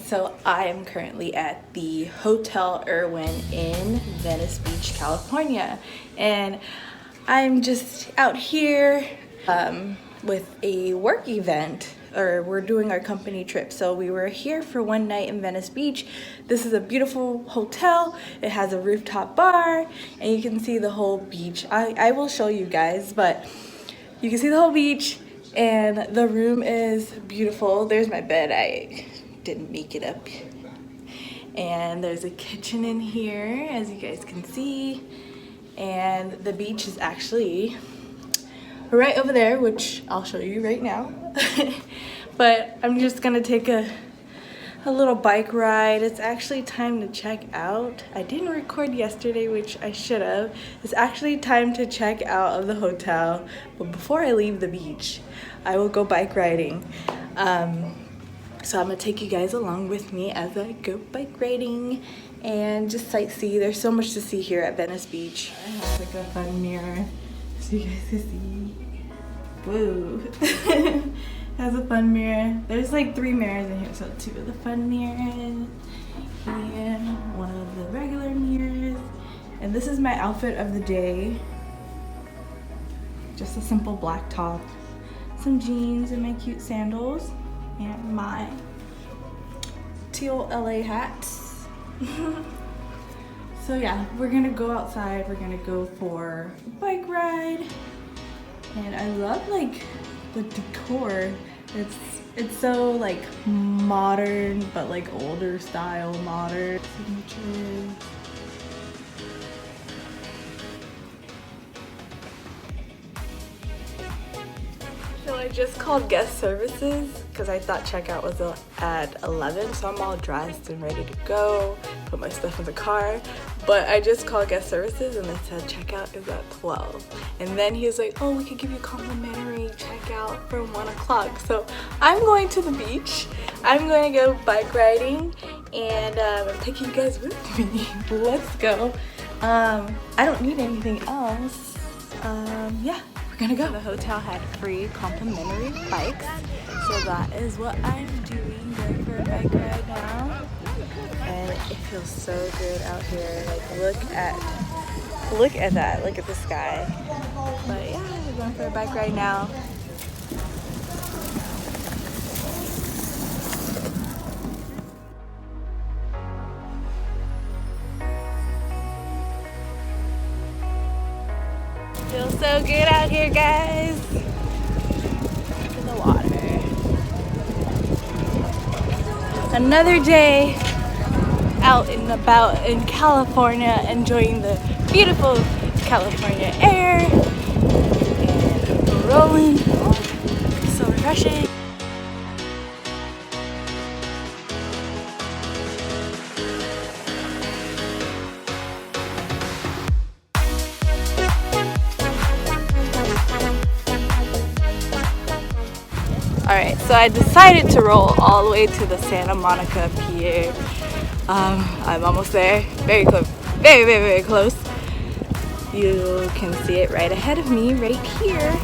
So I am currently at the Hotel Erwin in Venice Beach, California, and I'm just out here with a work event, or we're doing our company trip. So we were here for one night in Venice Beach. This is a beautiful hotel. It has a rooftop bar and you can see the whole beach. I will show you guys, but you can see the whole beach and the room is beautiful. There's my bed. I didn't make it up. And there's a kitchen in here, as you guys can see. And the beach is actually right over there, which I'll show you right now. But I'm just gonna take a little bike ride. It's actually time to check out. I didn't record yesterday, which I should have. It's actually time to check out of the hotel. But before I leave the beach, I will go bike riding. So I'm gonna take you guys along with me as I go bike riding and just sightsee. There's so much to see here at Venice Beach. I have like a fun mirror so you guys can see. Woo. Has a fun mirror. There's like 3 mirrors in here, so 2 of the fun mirrors and 1 of the regular mirrors. And this is my outfit of the day. Just a simple black top, some jeans and my cute sandals, and my teal LA hat. So yeah, we're gonna go outside. We're gonna go for a bike ride. And I love like the decor. It's so like modern, but like older style modern. Signatures. So I just called guest services because I thought checkout was at 11, so I'm all dressed and ready to go, put my stuff in the car. But I just called guest services and they said checkout is at 12. And then he was like, oh, we could give you complimentary checkout for 1 o'clock. So I'm going to the beach. I'm going to go bike riding and I'm taking you guys with me. Let's go. I don't need anything else. Yeah. Gonna go. The hotel had free complimentary bikes, so that is what I'm doing. Going for a bike ride now, and it feels so good out here. Like look at that. Look at the sky. But yeah, we're going for a bike ride now. Feels so good out here, guys. Look at the water. Another day out and about in California, enjoying the beautiful California air and rolling. So refreshing. Alright, so I decided to roll all the way to the Santa Monica Pier. I'm almost there. Very close. Very, very, very close. You can see it right ahead of me, right here.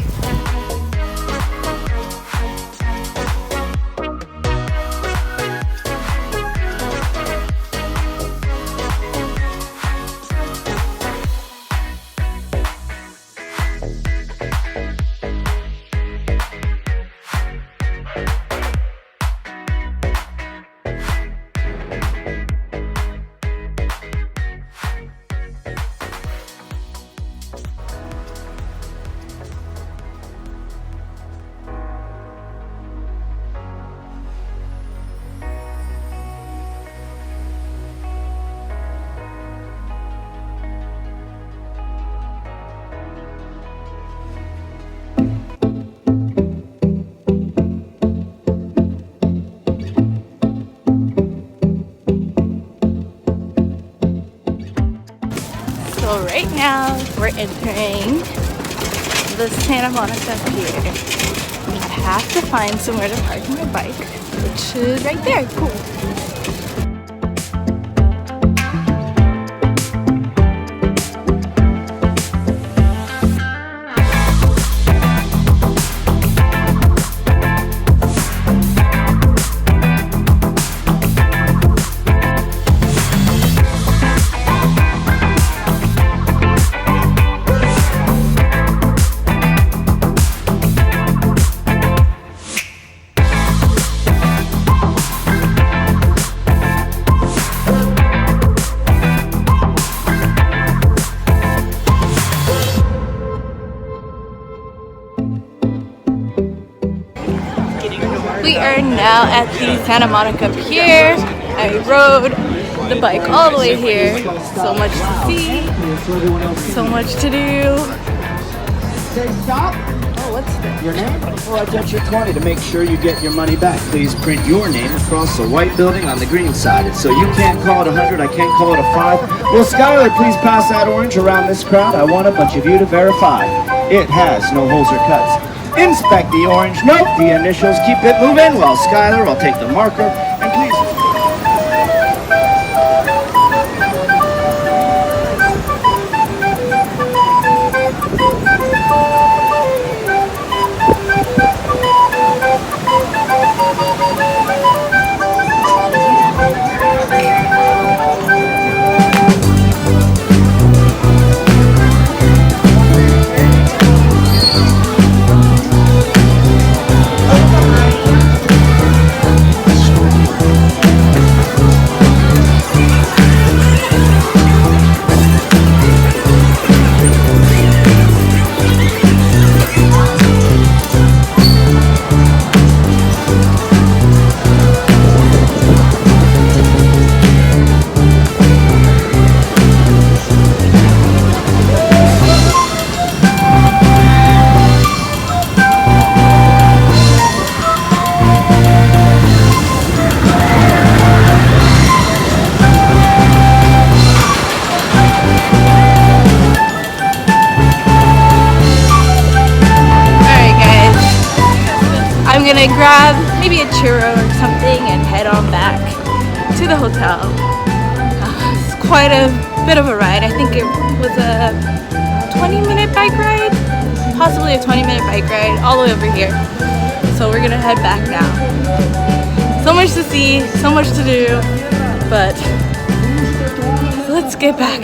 So right now we're entering the Santa Monica Pier. I have to find somewhere to park my bike, which is right there. Cool. now at the Santa Monica Pier. I rode the bike all the way here. So much to see, so much to do. Say stop. Oh, what's this? Your name? Well, I got your 20 to make sure you get your money back. Please print your name across the white building on the green side. So you can't call it 100, I can't call it a 5. Well, Skylar, please pass that orange around this crowd. I want a bunch of you to verify. It has no holes or cuts. Inspect the orange. Nope, the initials. Keep it moving. Well, Skylar, I'll take the marker. And please... I'm gonna grab maybe a churro or something and head on back to the hotel. It's quite a bit of a ride. I think it was a 20-minute bike ride, possibly a 20-minute bike ride all the way over here. So we're gonna head back now. So much to see, so much to do, but let's get back.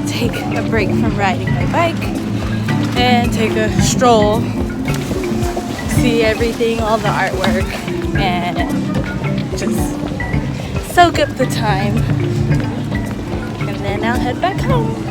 Take a break from riding my bike and take a stroll, see everything, all the artwork, and just soak up the time, and then I'll head back home.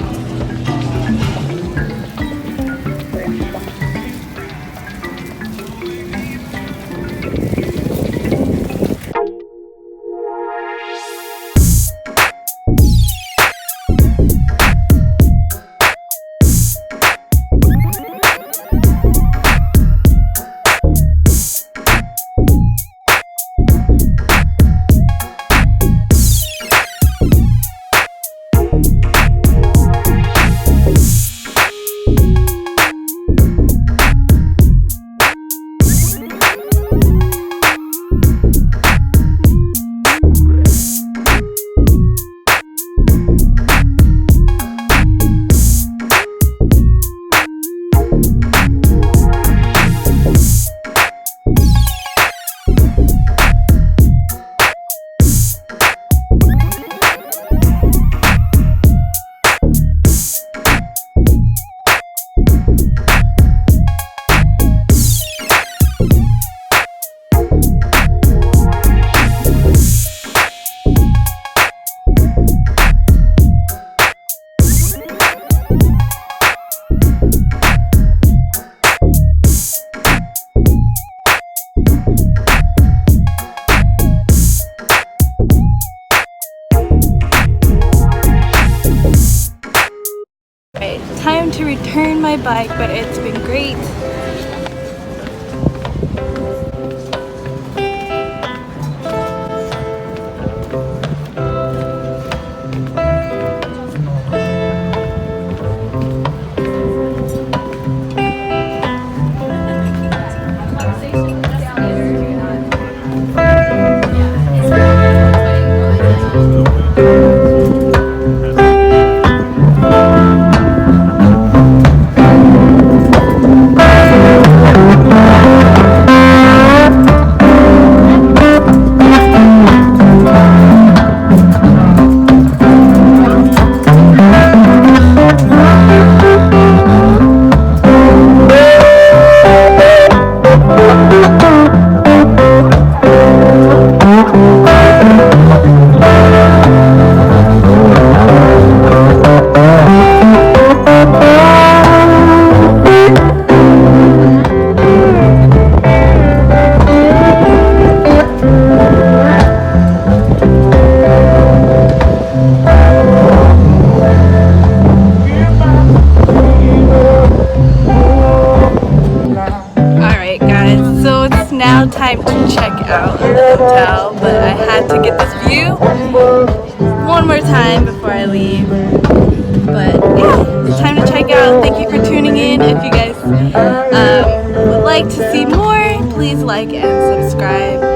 Time to return my bike, but it's been great time to check out the hotel, but I had to get this view one more time before I leave. But yeah, it's time to check out. Thank you for tuning in. If you guys would like to see more, please like and subscribe.